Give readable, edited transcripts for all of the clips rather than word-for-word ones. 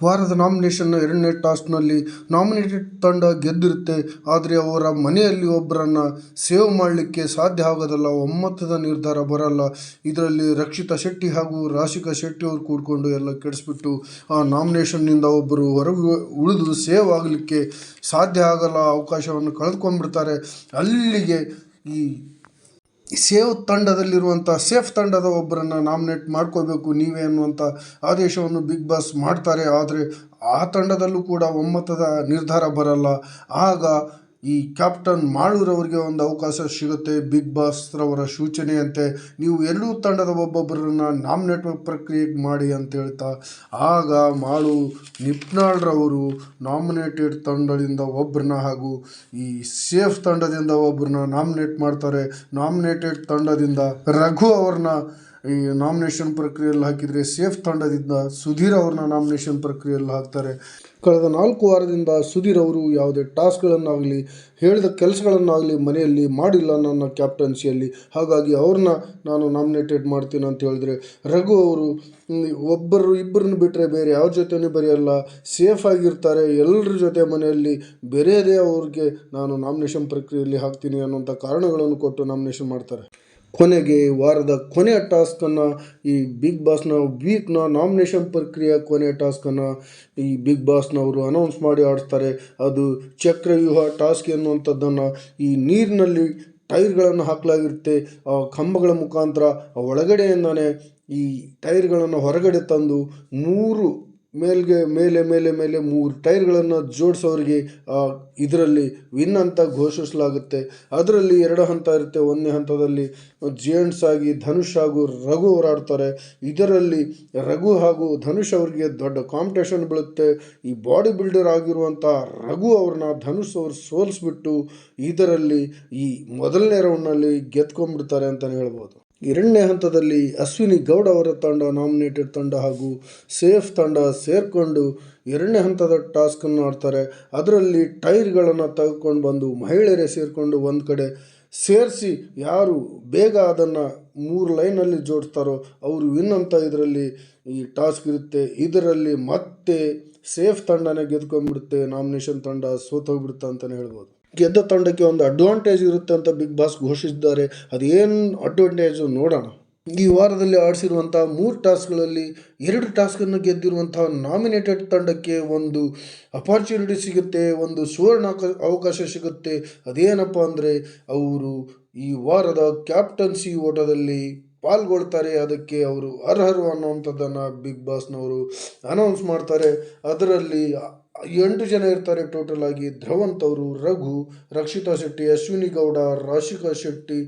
ವಾರದ ನಾಮಿನೇಷನ್ನ ಎರಡನೇ ಟಾಸ್ಕ್ನಲ್ಲಿ ನಾಮಿನೇಟೆಡ್ ತಂಡ ಗೆದ್ದಿರುತ್ತೆ. ಆದರೆ ಅವರ ಮನೆಯಲ್ಲಿ ಒಬ್ಬರನ್ನು ಸೇವ್ ಮಾಡಲಿಕ್ಕೆ ಸಾಧ್ಯ ಆಗೋದಲ್ಲ, ಒಮ್ಮತದ ನಿರ್ಧಾರ ಬರಲ್ಲ. ಇದರಲ್ಲಿ ರಕ್ಷಿತಾ ಶೆಟ್ಟಿ ಹಾಗೂ ರಾಶಿಕಾ ಶೆಟ್ಟಿ ಅವರು ಕೂಡ್ಕೊಂಡು ಎಲ್ಲ ಕೆಡಿಸ್ಬಿಟ್ಟು ಆ ನಾಮಿನೇಷನ್ನಿಂದ ಒಬ್ಬರು ಹೊರಗೆ ಉಳಿದು ಸೇವ್ ಆಗಲಿಕ್ಕೆ ಸಾಧ್ಯ ಆಗಲ್ಲ, ಅವಕಾಶವನ್ನು ಕಳೆದುಕೊಂಡ್ಬಿಡ್ತಾರೆ. ಅಲ್ಲಿಗೆ ಈ ಸೇಫ್ ತಂಡದ ಒಬ್ಬರನ್ನು ನಾಮಿನೇಟ್ ಮಾಡ್ಕೋಬೇಕು ನೀವೇ ಅನ್ನುವಂಥ ಆದೇಶವನ್ನು ಬಿಗ್ ಬಾಸ್ ಮಾಡ್ತಾರೆ. ಆದರೆ ಆ ತಂಡದಲ್ಲೂ ಕೂಡ ಒಮ್ಮತದ ನಿರ್ಧಾರ ಬರಲ್ಲ. ಆಗ ಈ ಕ್ಯಾಪ್ಟನ್ ಮಾಳೂರವರಿಗೆ ಒಂದು ಅವಕಾಶ ಸಿಗುತ್ತೆ. ಬಿಗ್ ಬಾಸ್ ರವರ ಸೂಚನೆಯಂತೆ ನೀವು ಎರಡೂ ತಂಡದ ಒಬ್ಬೊಬ್ಬರನ್ನು ನಾಮಿನೇಟ್ ಪ್ರಕ್ರಿಯೆಗೆ ಮಾಡಿ ಅಂತ ಹೇಳ್ತಾ, ಆಗ ಮಾಳು ನಿಪ್ನಾಳ್ರವರು ನಾಮಿನೇಟೆಡ್ ತಂಡದಿಂದ ಒಬ್ಬರನ್ನ ಹಾಗೂ ಈ ಸೇಫ್ ತಂಡದಿಂದ ಒಬ್ಬರನ್ನ ನಾಮಿನೇಟ್ ಮಾಡ್ತಾರೆ. ನಾಮಿನೇಟೆಡ್ ತಂಡದಿಂದ ರಘು ಅವ್ರನ್ನ ಈ ನಾಮಿನೇಷನ್ ಪ್ರಕ್ರಿಯೆಯಲ್ಲಿ ಹಾಕಿದರೆ, ಸೇಫ್ ತಂಡದಿಂದ ಸುಧೀರ್ ಅವ್ರನ್ನ ನಾಮಿನೇಷನ್ ಪ್ರಕ್ರಿಯೆಯಲ್ಲಿ ಹಾಕ್ತಾರೆ. ಕಳೆದ 4 ವಾರದಿಂದ ಸುಧೀರ್ ಅವರು ಯಾವುದೇ ಟಾಸ್ಕ್ಗಳನ್ನಾಗಲಿ ಹೇಳಿದ ಕೆಲಸಗಳನ್ನಾಗಲಿ ಮನೆಯಲ್ಲಿ ಮಾಡಿಲ್ಲ ನನ್ನ ಕ್ಯಾಪ್ಟನ್ಸಿಯಲ್ಲಿ. ಹಾಗಾಗಿ ಅವ್ರನ್ನ ನಾನು ನಾಮಿನೇಟೆಡ್ ಮಾಡ್ತೀನಿ ಅಂತ ಹೇಳಿದ್ರೆ, ರಘು ಅವರು ಇಬ್ಬರನ್ನ ಬಿಟ್ಟರೆ ಬೇರೆ ಯಾವ ಜೊತೆನೂ ಬರೆಯಲ್ಲ, ಸೇಫ್ ಆಗಿರ್ತಾರೆ, ಎಲ್ಲರ ಜೊತೆ ಮನೆಯಲ್ಲಿ ಬೇರೆಯದೇ ಅವ್ರಿಗೆ ನಾನು ನಾಮಿನೇಷನ್ ಪ್ರಕ್ರಿಯೆಯಲ್ಲಿ ಹಾಕ್ತೀನಿ ಅನ್ನೋಂಥ ಕಾರಣಗಳನ್ನು ಕೊಟ್ಟು ನಾಮಿನೇಷನ್ ಮಾಡ್ತಾರೆ. ಕೊನೆಗೆ ವಾರದ ಕೊನೆಯ ಟಾಸ್ಕನ್ನು ಈ ಬಿಗ್ ಬಾಸ್ನ ವೀಕ್ನ ನಾಮಿನೇಷನ್ ಪ್ರಕ್ರಿಯೆ ಕೊನೆಯ ಟಾಸ್ಕನ್ನು ಈ ಬಿಗ್ ಬಾಸ್ನವರು ಅನೌನ್ಸ್ ಮಾಡಿ ಆಡಿಸ್ತಾರೆ. ಅದು ಚಕ್ರವ್ಯೂಹ ಟಾಸ್ಕ್ ಎನ್ನುವಂಥದ್ದನ್ನು ಈ ನೀರಿನಲ್ಲಿ ಟೈರ್ಗಳನ್ನು ಹಾಕಲಾಗಿರುತ್ತೆ. ಆ ಕಂಬಗಳ ಮುಖಾಂತರ ಒಳಗಡೆಯಿಂದಾನೆ ಈ ಟೈರ್ಗಳನ್ನು ಹೊರಗಡೆ ತಂದು ಮೇಲೆ 3 ಟೈರ್ಗಳನ್ನು ಜೋಡಿಸೋರಿಗೆ ಇದರಲ್ಲಿ ವಿನ್ ಅಂತ ಘೋಷಿಸಲಾಗುತ್ತೆ. ಅದರಲ್ಲಿ 2 ಹಂತ ಇರುತ್ತೆ. 1ನೇ ಹಂತದಲ್ಲಿ ಜೇಂಟ್ಸ್ ಆಗಿ ಧನುಷ್ ಹಾಗೂ ರಘು ಹೋರಾಡ್ತಾರೆ. ಇದರಲ್ಲಿ ರಘು ಹಾಗೂ ಧನುಷ್ ಅವರಿಗೆ ದೊಡ್ಡ ಕಾಂಪಿಟೇಷನ್ ಬೀಳುತ್ತೆ. ಈ ಬಾಡಿ ಬಿಲ್ಡರ್ ಆಗಿರುವಂಥ ರಘು ಅವ್ರನ್ನ ಧನುಷ್ ಅವರು ಸೋಲಿಸ್ಬಿಟ್ಟು ಇದರಲ್ಲಿ ಈ ಮೊದಲನೇ ರೌಂಡ್ನಲ್ಲಿ ಗೆದ್ಕೊಂಡ್ಬಿಡ್ತಾರೆ ಅಂತಲೇ ಹೇಳ್ಬೋದು. 2ನೇ ಹಂತದಲ್ಲಿ ಅಶ್ವಿನಿ ಗೌಡ ಅವರ ತಂಡ, ನಾಮಿನೇಟೆಡ್ ತಂಡ ಹಾಗೂ ಸೇಫ್ ತಂಡ ಸೇರಿಕೊಂಡು 2ನೇ ಹಂತದ ಟಾಸ್ಕನ್ನು ಆಡ್ತಾರೆ. ಅದರಲ್ಲಿ ಟೈರ್ಗಳನ್ನು ತೆಗೆದುಕೊಂಡು ಬಂದು ಮಹಿಳೆಯರೇ ಸೇರಿಕೊಂಡು ಒಂದು ಕಡೆ ಸೇರಿಸಿ ಯಾರು ಬೇಗ ಅದನ್ನು 3 ಲೈನಲ್ಲಿ ಜೋಡಿಸ್ತಾರೋ ಅವರು ವಿನ್ ಅಂತ ಇದರಲ್ಲಿ ಈ ಟಾಸ್ಕ್ ಇರುತ್ತೆ. ಇದರಲ್ಲಿ ಮತ್ತೆ ಸೇಫ್ ತಂಡನೇ ಗೆದ್ಕೊಂಡ್ಬಿಡುತ್ತೆ, ನಾಮಿನೇಷನ್ ತಂಡ ಸೋತೋಗ್ಬಿಡುತ್ತೆ ಅಂತಲೇ ಹೇಳ್ಬೋದು. ಗೆದ್ದ ತಂಡಕ್ಕೆ ಒಂದು ಅಡ್ವಾಂಟೇಜ್ ಇರುತ್ತೆ ಅಂತ ಬಿಗ್ ಬಾಸ್ ಘೋಷಿಸಿದ್ದಾರೆ. ಅದೇನು ಅಡ್ವಾಂಟೇಜು ನೋಡೋಣ. ಈ ವಾರದಲ್ಲಿ ಆಡಿಸಿರುವಂಥ 3 ಟಾಸ್ಕ್ಗಳಲ್ಲಿ 2 ಟಾಸ್ಕನ್ನು ಗೆದ್ದಿರುವಂಥ ನಾಮಿನೇಟೆಡ್ ತಂಡಕ್ಕೆ ಒಂದು ಅಪಾರ್ಚುನಿಟಿ ಸಿಗುತ್ತೆ, ಒಂದು ಸುವರ್ಣ ಅವಕಾಶ ಸಿಗುತ್ತೆ. ಅದೇನಪ್ಪ ಅಂದರೆ ಅವರು ಈ ವಾರದ ಕ್ಯಾಪ್ಟನ್ಸಿ ಓಟದಲ್ಲಿ ಪಾಲ್ಗೊಳ್ತಾರೆ. ಅದಕ್ಕೆ ಅವರು ಅರ್ಹರು ಅನ್ನುವಂಥದ್ದನ್ನು ಬಿಗ್ ಬಾಸ್ನವರು ಅನೌನ್ಸ್ ಮಾಡ್ತಾರೆ. ಅದರಲ್ಲಿ 8 ಜನ ಇರ್ತಾರೆ ಟೋಟಲ್ ಆಗಿ. ಧ್ರುವಂತ್ ಅವರು, ರಘು, ರಕ್ಷಿತಾ ಶೆಟ್ಟಿ, ಅಶ್ವಿನಿ ಗೌಡ, ರಾಶಿಕಾ ಶೆಟ್ಟಿ,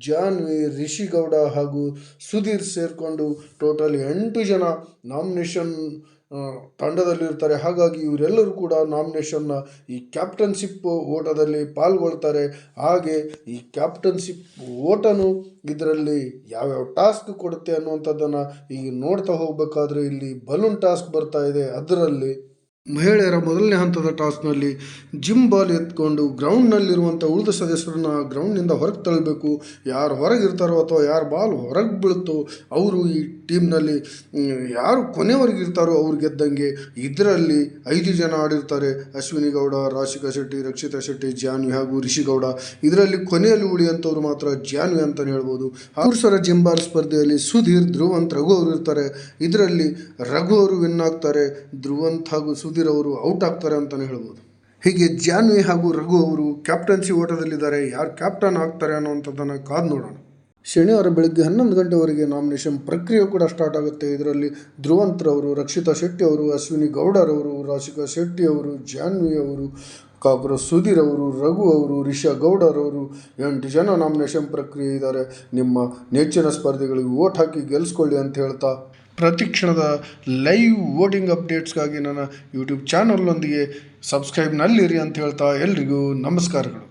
ಜಾನ್ವಿ, ರಿಷಿ ಗೌಡ ಹಾಗೂ ಸುಧೀರ್ ಸೇರಿಕೊಂಡು ಟೋಟಲ್ 8 ಜನ ನಾಮಿನೇಷನ್ ತಂಡದಲ್ಲಿರ್ತಾರೆ. ಹಾಗಾಗಿ ಇವರೆಲ್ಲರೂ ಕೂಡ ನಾಮಿನೇಷನ್ನ ಈ ಕ್ಯಾಪ್ಟನ್ಶಿಪ್ ಓಟದಲ್ಲಿ ಪಾಲ್ಗೊಳ್ತಾರೆ. ಹಾಗೆ ಈ ಕ್ಯಾಪ್ಟನ್ಶಿಪ್ ಓಟನು ಇದರಲ್ಲಿ ಯಾವ್ಯಾವ ಟಾಸ್ಕ್ ಕೊಡುತ್ತೆ ಅನ್ನುವಂಥದ್ದನ್ನು ಈಗ ನೋಡ್ತಾ ಹೋಗಬೇಕಾದ್ರೆ ಇಲ್ಲಿ ಬಲೂನ್ ಟಾಸ್ಕ್ ಬರ್ತಾ ಇದೆ. ಅದರಲ್ಲಿ ಮಹಿಳೆಯರ ಮೊದಲನೇ ಹಂತದ ಟಾಸ್ಕ್ನಲ್ಲಿ ಜಿಮ್ ಬಾಲ್ ಎತ್ಕೊಂಡು ಗ್ರೌಂಡ್ನಲ್ಲಿರುವಂಥ ಉಳಿದ ಸದಸ್ಯರನ್ನ ಗ್ರೌಂಡ್ನಿಂದ ಹೊರಗೆ ತಳ್ಳಬೇಕು. ಯಾರು ಹೊರಗಿರ್ತಾರೋ ಅಥವಾ ಯಾರು ಬಾಲ್ ಹೊರಗೆ ಬೀಳುತ್ತೋ ಅವರು ಈ ಟೀಮ್ನಲ್ಲಿ ಯಾರು ಕೊನೆವರೆಗೆ ಇರ್ತಾರೋ ಅವ್ರು ಗೆದ್ದಂಗೆ. ಇದರಲ್ಲಿ 5 ಜನ ಆಡಿರ್ತಾರೆ. ಅಶ್ವಿನಿ ಗೌಡ, ರಾಶಿಕಾ ಶೆಟ್ಟಿ, ರಕ್ಷಿತಾ ಶೆಟ್ಟಿ, ಜಾನ್ವಿ ಹಾಗೂ ರಿಷಿ ಗೌಡ. ಇದರಲ್ಲಿ ಕೊನೆಯಲ್ಲಿ ಉಳಿಯುವಂಥವ್ರು ಮಾತ್ರ ಜಾನ್ವಿ ಅಂತಲೇ ಹೇಳ್ಬೋದು. ಪುರುಷರ ಜಿಮ್ ಬಾಲ್ ಸ್ಪರ್ಧೆಯಲ್ಲಿ ಸುಧೀರ್, ಧ್ರುವಂತ್, ರಘು ಅವರು ಇರ್ತಾರೆ. ಇದರಲ್ಲಿ ರಘು ಅವರು ವಿನ್ ಆಗ್ತಾರೆ, ಧ್ರುವಂತ್ ಹಾಗೂ ಸುಧೀರ್ ಅವರು ಔಟ್ ಆಗ್ತಾರೆ ಅಂತಲೇ ಹೇಳ್ಬೋದು. ಹೀಗೆ ಜಾನ್ವಿ ಹಾಗೂ ರಘು ಅವರು ಕ್ಯಾಪ್ಟನ್ಸಿ ಓಟದಲ್ಲಿದ್ದಾರೆ. ಯಾರು ಕ್ಯಾಪ್ಟನ್ ಆಗ್ತಾರೆ ಅನ್ನುವಂಥದ್ದನ್ನು ಕಾದು ನೋಡೋಣ. ಶನಿವಾರ ಬೆಳಗ್ಗೆ 11 ಗಂಟೆವರೆಗೆ ನಾಮಿನೇಷನ್ ಪ್ರಕ್ರಿಯೆ ಕೂಡ ಸ್ಟಾರ್ಟ್ ಆಗುತ್ತೆ. ಇದರಲ್ಲಿ ಧ್ರುವಂತ್ರವರು, ರಕ್ಷಿತಾ ಶೆಟ್ಟಿ ಅವರು, ಅಶ್ವಿನಿ ಗೌಡರವರು, ರಾಶಿಕಾ ಶೆಟ್ಟಿ ಅವರು, ಜಾನ್ವಿ ಅವರು, ಕಾಪುರ ಸುಧೀರ್ ಅವರು, ರಘು ಅವರು, ರಿಷಾ ಗೌಡರವರು 8 ಜನ ನಾಮಿನೇಷನ್ ಪ್ರಕ್ರಿಯೆ ಇದ್ದಾರೆ. ನಿಮ್ಮ ನೆಚ್ಚಿನ ಸ್ಪರ್ಧಿಗಳಿಗೆ ವೋಟ್ ಹಾಕಿ ಗೆಲ್ಲಿಸ್ಕೊಳ್ಳಿ ಅಂತ ಹೇಳ್ತಾ, ಪ್ರತಿಕ್ಷಣದ ಲೈವ್ ವೋಟಿಂಗ್ ಅಪ್ಡೇಟ್ಸ್ಗಾಗಿ ನನ್ನ ಯೂಟ್ಯೂಬ್ ಚಾನಲ್ನೊಂದಿಗೆ ಸಬ್ಸ್ಕ್ರೈಬ್ನಲ್ಲಿರಿ ಅಂತ ಹೇಳ್ತಾ ಎಲ್ರಿಗೂ ನಮಸ್ಕಾರಗಳು.